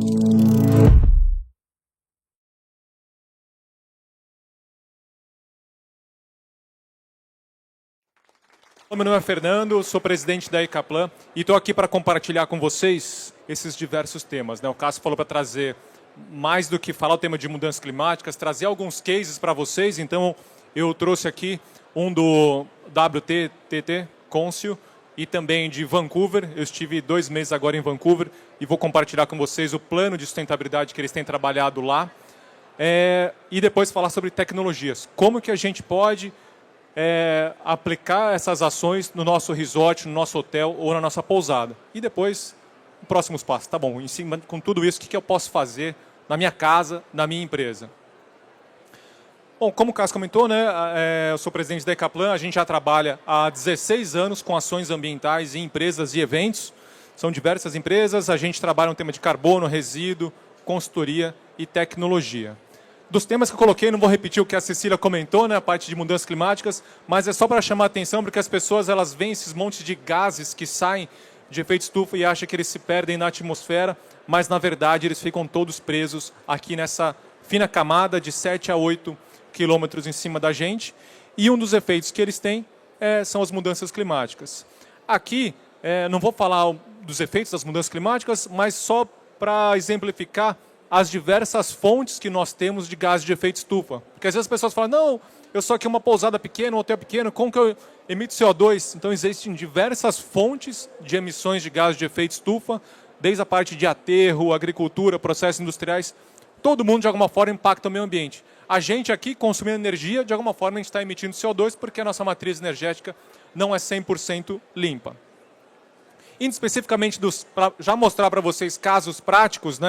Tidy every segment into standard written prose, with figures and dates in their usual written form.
Meu nome é Fernando, sou presidente da Ecaplan e estou aqui para compartilhar com vocês esses diversos temas. O Cássio falou para trazer, mais do que falar o tema de mudanças climáticas, trazer alguns cases para vocês. Então, eu trouxe aqui um do WTT Consio e também de Vancouver. Eu estive 2 meses agora em Vancouver e vou compartilhar com vocês o plano de sustentabilidade que eles têm trabalhado lá. E depois falar sobre tecnologias. Como que a gente pode aplicar essas ações no nosso resort, no nosso hotel ou na nossa pousada. E depois, próximos passos. Tá bom, em cima, com tudo isso, o que eu posso fazer na minha casa, na minha empresa? Bom, como o Cássio comentou, eu sou presidente da Ecaplan, a gente já trabalha há 16 anos com ações ambientais em empresas e eventos. São diversas empresas, a gente trabalha no tema de carbono, resíduo, consultoria e tecnologia. Dos temas que eu coloquei, não vou repetir o que a Cecília comentou, a parte de mudanças climáticas, mas é só para chamar a atenção, porque as pessoas elas veem esses montes de gases que saem de efeito estufa e acham que eles se perdem na atmosfera, mas, na verdade, eles ficam todos presos aqui nessa fina camada de 7 a 8 quilômetros em cima da gente. E um dos efeitos que eles têm são as mudanças climáticas. Aqui, não vou falar dos efeitos das mudanças climáticas, mas só para exemplificar as diversas fontes que nós temos de gases de efeito estufa. Porque às vezes as pessoas falam, não, eu sou aqui uma pousada pequena, um hotel pequeno, como que eu emito CO2? Então existem diversas fontes de emissões de gases de efeito estufa, desde a parte de aterro, agricultura, processos industriais, todo mundo de alguma forma impacta o meio ambiente. A gente aqui, consumindo energia, de alguma forma a gente está emitindo CO2 porque a nossa matriz energética não é 100% limpa. Indo especificamente, para já mostrar para vocês casos práticos,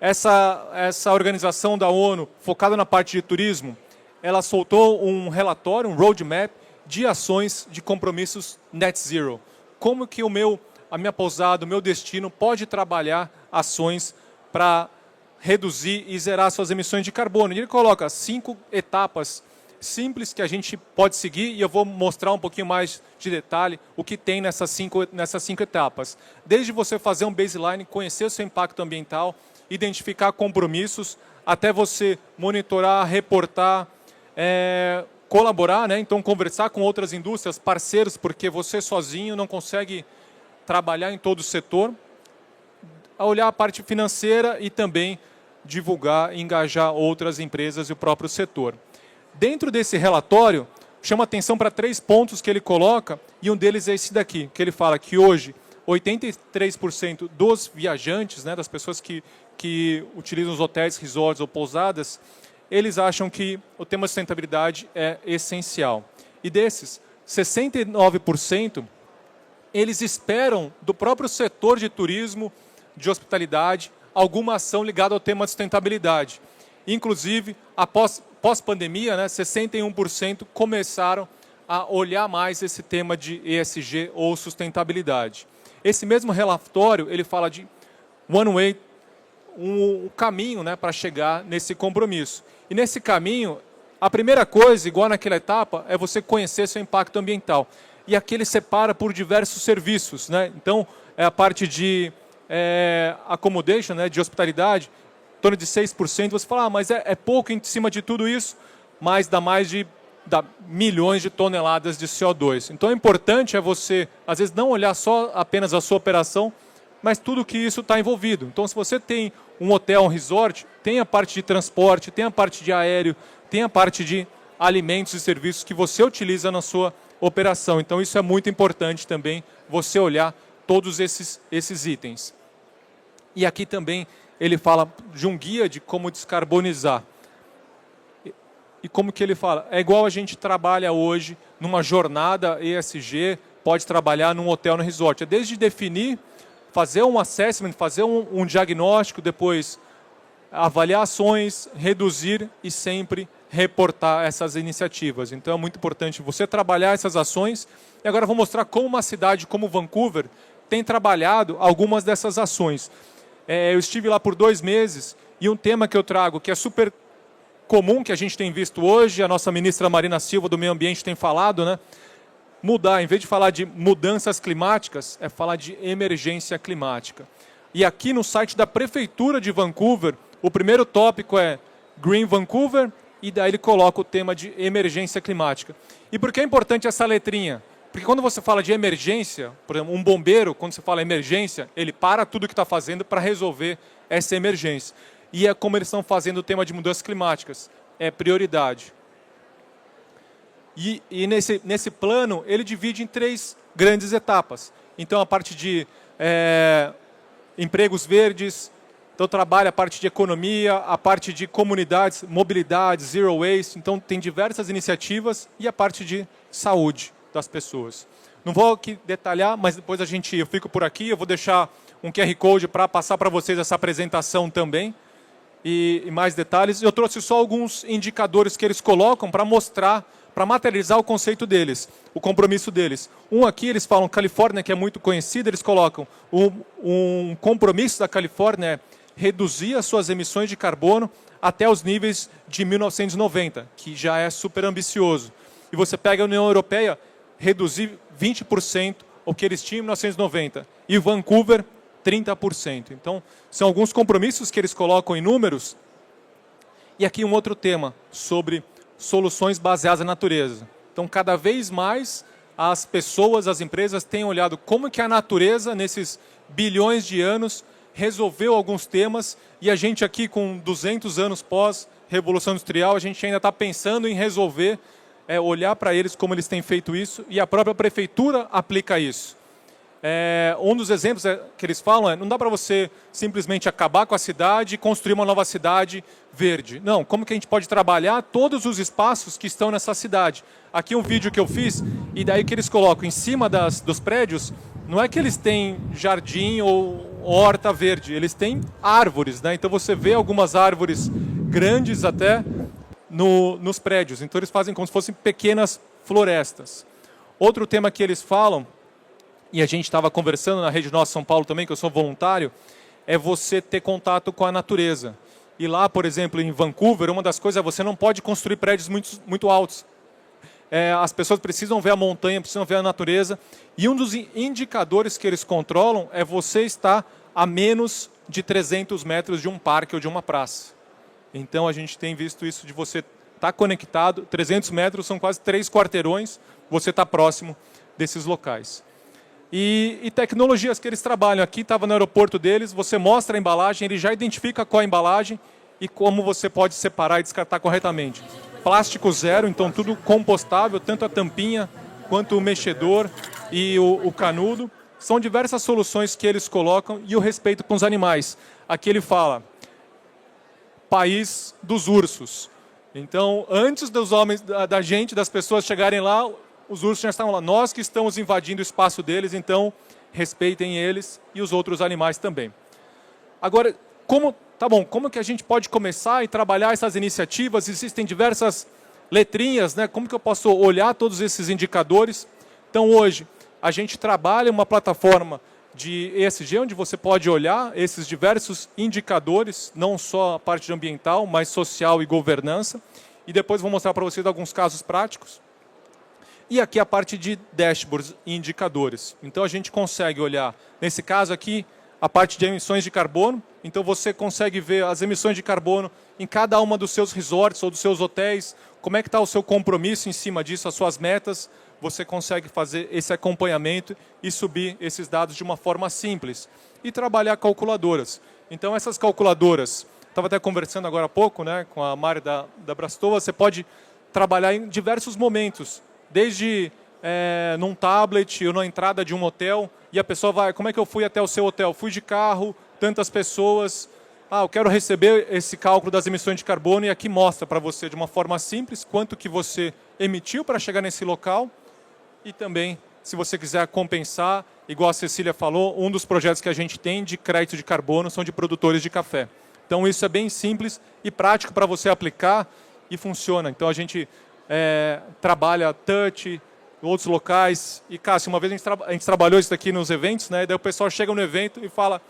essa organização da ONU, focada na parte de turismo, ela soltou um relatório, um roadmap de ações de compromissos net zero. Como que a minha pousada, o meu destino pode trabalhar ações para reduzir e zerar suas emissões de carbono. E ele coloca 5 etapas simples que a gente pode seguir e eu vou mostrar um pouquinho mais de detalhe o que tem nessas cinco etapas. Desde você fazer um baseline, conhecer o seu impacto ambiental, identificar compromissos, até você monitorar, reportar, colaborar, então conversar com outras indústrias, parceiros, porque você sozinho não consegue trabalhar em todo o setor, olhar a parte financeira e também divulgar, engajar outras empresas e o próprio setor. Dentro desse relatório, chama atenção para 3 pontos que ele coloca, e um deles é esse daqui, que ele fala que hoje 83% dos viajantes, das pessoas que utilizam os hotéis, resorts ou pousadas, eles acham que o tema de sustentabilidade é essencial. E desses, 69% eles esperam do próprio setor de turismo, de hospitalidade, alguma ação ligada ao tema de sustentabilidade. Inclusive, após pós-pandemia, 61% começaram a olhar mais esse tema de ESG ou sustentabilidade. Esse mesmo relatório, ele fala de one way, um caminho para chegar nesse compromisso. E nesse caminho, a primeira coisa, igual naquela etapa, é você conhecer seu impacto ambiental. E aqui ele separa por diversos serviços. Então, é a parte de accommodation, de hospitalidade, em torno de 6%, você fala, mas é pouco em cima de tudo isso, mas dá mais de milhões de toneladas de CO2. Então, é importante você, às vezes, não olhar só apenas a sua operação, mas tudo que isso está envolvido. Então, se você tem um hotel, um resort, tem a parte de transporte, tem a parte de aéreo, tem a parte de alimentos e serviços que você utiliza na sua operação. Então, isso é muito importante também, você olhar todos esses itens. E aqui também ele fala de um guia de como descarbonizar. E como que ele fala? É igual a gente trabalha hoje numa jornada ESG, pode trabalhar num hotel, no resort. É desde definir, fazer um assessment, fazer um diagnóstico, depois avaliar ações, reduzir e sempre reportar essas iniciativas. Então é muito importante você trabalhar essas ações. E agora eu vou mostrar como uma cidade como Vancouver tem trabalhado algumas dessas ações. Eu estive lá por 2 meses e um tema que eu trago, que é super comum, que a gente tem visto hoje, a nossa ministra Marina Silva do Meio Ambiente tem falado, mudar, em vez de falar de mudanças climáticas, é falar de emergência climática. E aqui no site da Prefeitura de Vancouver, o primeiro tópico é Green Vancouver, e daí ele coloca o tema de emergência climática. E por que é importante essa letrinha? Porque quando você fala de emergência, por exemplo, um bombeiro, quando você fala emergência, ele para tudo que está fazendo para resolver essa emergência. E é como eles estão fazendo o tema de mudanças climáticas. É prioridade. E nesse plano, ele divide em 3 grandes etapas. Então, a parte de empregos verdes, então trabalha a parte de economia, a parte de comunidades, mobilidade, zero waste. Então, tem diversas iniciativas e a parte de saúde das pessoas. Não vou aqui detalhar, mas depois eu fico por aqui, eu vou deixar um QR Code para passar para vocês essa apresentação também e mais detalhes. Eu trouxe só alguns indicadores que eles colocam para mostrar, para materializar o conceito deles, o compromisso deles. Um aqui, eles falam, Califórnia, que é muito conhecida, eles colocam um compromisso da Califórnia é reduzir as suas emissões de carbono até os níveis de 1990, que já é super ambicioso. E você pega a União Europeia, reduzir 20% o que eles tinham em 1990. E Vancouver, 30%. Então, são alguns compromissos que eles colocam em números. E aqui um outro tema, sobre soluções baseadas na natureza. Então, cada vez mais, as pessoas, as empresas têm olhado como que a natureza, nesses bilhões de anos, resolveu alguns temas, e a gente aqui, com 200 anos pós-Revolução Industrial, a gente ainda está pensando em resolver, olhar para eles como eles têm feito isso, e a própria prefeitura aplica isso. Um dos exemplos que eles falam não dá para você simplesmente acabar com a cidade e construir uma nova cidade verde. Não, como que a gente pode trabalhar todos os espaços que estão nessa cidade? Aqui um vídeo que eu fiz, e daí que eles colocam em cima dos prédios, não é que eles têm jardim ou horta verde, eles têm árvores, né? Então você vê algumas árvores grandes até nos prédios. Então eles fazem como se fossem pequenas florestas. Outro tema que eles falam, e a gente estava conversando na Rede Nossa São Paulo também, que eu sou voluntário, é você ter contato com a natureza. E lá, por exemplo, em Vancouver, uma das coisas é você não pode construir prédios muito altos. As pessoas precisam ver a montanha, precisam ver a natureza. E um dos indicadores que eles controlam é você estar a menos de 300 metros de um parque ou de uma praça. Então, a gente tem visto isso de você estar conectado. 300 metros são quase 3 quarteirões, você está próximo desses locais. E tecnologias que eles trabalham. Aqui estava no aeroporto deles, você mostra a embalagem, ele já identifica qual é a embalagem e como você pode separar e descartar corretamente. Plástico zero, então tudo compostável, tanto a tampinha quanto o mexedor e o canudo. São diversas soluções que eles colocam e o respeito com os animais. Aqui ele fala, país dos ursos. Então, antes dos homens, da gente, das pessoas chegarem lá, os ursos já estavam lá. Nós que estamos invadindo o espaço deles, então respeitem eles e os outros animais também. Agora, como que a gente pode começar e trabalhar essas iniciativas? Existem diversas letrinhas, né? Como que eu posso olhar todos esses indicadores? Então, hoje, a gente trabalha uma plataforma de ESG, onde você pode olhar esses diversos indicadores, não só a parte ambiental, mas social e governança. E depois vou mostrar para vocês alguns casos práticos. E aqui a parte de dashboards e indicadores. Então, a gente consegue olhar, nesse caso aqui, a parte de emissões de carbono. Então, você consegue ver as emissões de carbono em cada uma dos seus resorts ou dos seus hotéis, como é que está o seu compromisso em cima disso, as suas metas. Você consegue fazer esse acompanhamento e subir esses dados de uma forma simples. E trabalhar calculadoras. Então, essas calculadoras, estava até conversando agora há pouco, né, com a Mari da Brastova, você pode trabalhar em diversos momentos, desde num tablet ou na entrada de um hotel, e a pessoa vai, como é que eu fui até o seu hotel? Fui de carro, tantas pessoas, eu quero receber esse cálculo das emissões de carbono, e aqui mostra para você de uma forma simples quanto que você emitiu para chegar nesse local, e também, se você quiser compensar, igual a Cecília falou, um dos projetos que a gente tem de crédito de carbono são de produtores de café. Então, isso é bem simples e prático para você aplicar e funciona. Então, a gente trabalha touch, outros locais. E, Cássio, uma vez a gente trabalhou isso aqui nos eventos, né? E daí o pessoal chega no evento e fala...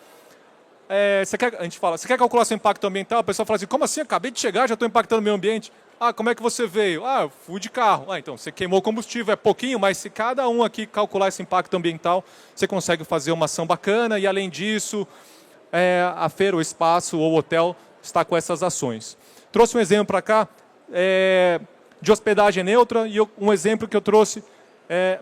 a gente fala, você quer calcular seu impacto ambiental? O pessoal fala assim, como assim? Acabei de chegar, já estou impactando o meio ambiente. Como é que você veio? Eu fui de carro. Então, você queimou combustível, é pouquinho, mas se cada um aqui calcular esse impacto ambiental, você consegue fazer uma ação bacana. E, além disso, a feira, o espaço ou o hotel está com essas ações. Trouxe um exemplo para cá de hospedagem neutra e um exemplo que eu trouxe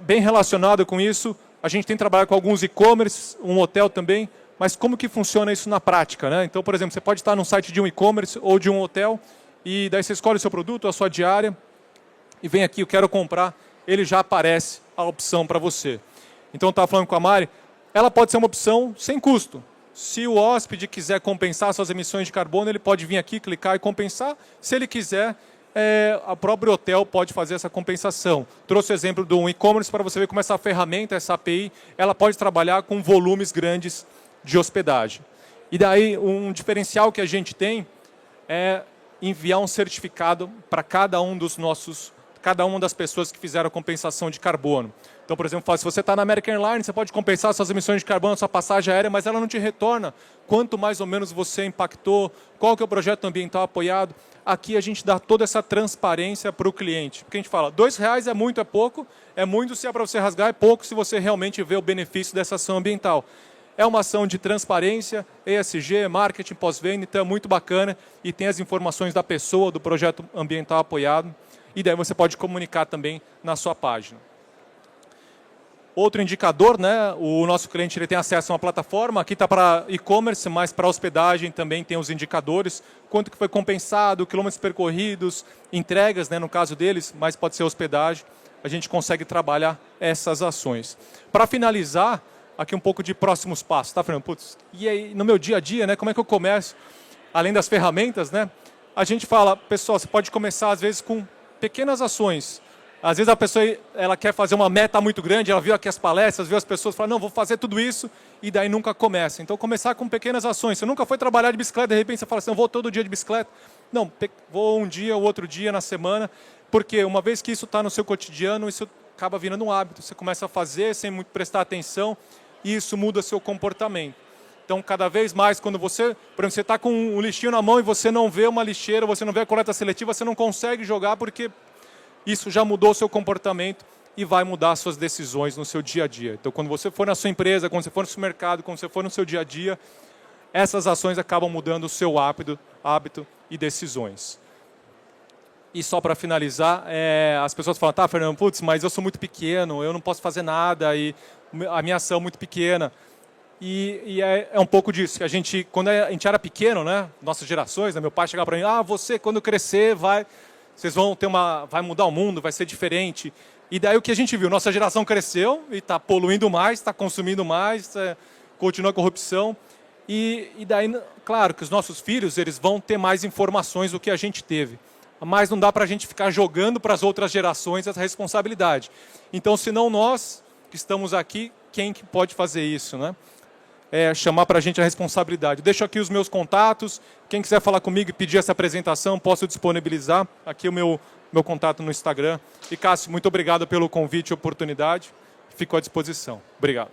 bem relacionado com isso. A gente tem trabalhado com alguns e-commerce, um hotel também, mas como que funciona isso na prática, né? Então, por exemplo, você pode estar num site de um e-commerce ou de um hotel e daí você escolhe o seu produto, a sua diária e vem aqui, eu quero comprar, ele já aparece a opção para você. Então, eu estava falando com a Mari, ela pode ser uma opção sem custo. Se o hóspede quiser compensar suas emissões de carbono, ele pode vir aqui, clicar e compensar. Se ele quiser, o próprio hotel pode fazer essa compensação. Trouxe o exemplo de um e-commerce para você ver como essa ferramenta, essa API, ela pode trabalhar com volumes grandes de hospedagem. E daí, um diferencial que a gente tem é enviar um certificado para cada uma das pessoas que fizeram a compensação de carbono. Então, por exemplo, se você está na American Airlines, você pode compensar suas emissões de carbono na sua passagem aérea, mas ela não te retorna quanto mais ou menos você impactou, qual que é o projeto ambiental apoiado. Aqui a gente dá toda essa transparência para o cliente. Porque a gente fala, R$2 é muito, é muito se é para você rasgar, é pouco se você realmente vê o benefício dessa ação ambiental. É uma ação de transparência, ESG, marketing pós-venda, então é muito bacana e tem as informações da pessoa, do projeto ambiental apoiado. E daí você pode comunicar também na sua página. Outro indicador, né? O nosso cliente ele tem acesso a uma plataforma, aqui está para e-commerce, mas para hospedagem também tem os indicadores, quanto que foi compensado, quilômetros percorridos, entregas, né, no caso deles, mas pode ser hospedagem, a gente consegue trabalhar essas ações. Para finalizar, aqui um pouco de próximos passos, tá, Fernando? Putz, e aí, no meu dia a dia, né, como é que eu começo, além das ferramentas, né? A gente fala, pessoal, você pode começar às vezes com pequenas ações. Às vezes a pessoa ela quer fazer uma meta muito grande, ela viu aqui as palestras, viu as pessoas, fala, não, vou fazer tudo isso, e daí nunca começa. Então, começar com pequenas ações. Você nunca foi trabalhar de bicicleta, de repente você fala assim, eu vou todo dia de bicicleta. Não, vou um dia ou outro dia na semana, porque uma vez que isso está no seu cotidiano, isso acaba virando um hábito. Você começa a fazer sem muito prestar atenção, e isso muda seu comportamento. Então, cada vez mais, quando você, por exemplo, você está com um lixinho na mão e você não vê uma lixeira, você não vê a coleta seletiva, você não consegue jogar porque isso já mudou o seu comportamento e vai mudar as suas decisões no seu dia a dia. Então, quando você for na sua empresa, quando você for no supermercado, quando você for no seu dia a dia, essas ações acabam mudando o seu hábito e decisões. E só para finalizar, as pessoas falam, tá, Fernando, putz, mas eu sou muito pequeno, eu não posso fazer nada, e a minha ação é muito pequena. E é um pouco disso. A gente, quando a gente era pequeno, né, nossas gerações, né, meu pai chegava para mim, você, quando crescer, vocês vão vai mudar o mundo, vai ser diferente. E daí o que a gente viu? Nossa geração cresceu e está poluindo mais, está consumindo mais, continua a corrupção. E daí, claro, que os nossos filhos eles vão ter mais informações do que a gente teve. Mas não dá para a gente ficar jogando para as outras gerações essa responsabilidade. Então, se não nós que estamos aqui, quem que pode fazer isso, né? Chamar para a gente a responsabilidade. Deixo aqui os meus contatos. Quem quiser falar comigo e pedir essa apresentação, posso disponibilizar. Aqui o meu contato no Instagram. E, Cássio, muito obrigado pelo convite e oportunidade. Fico à disposição. Obrigado.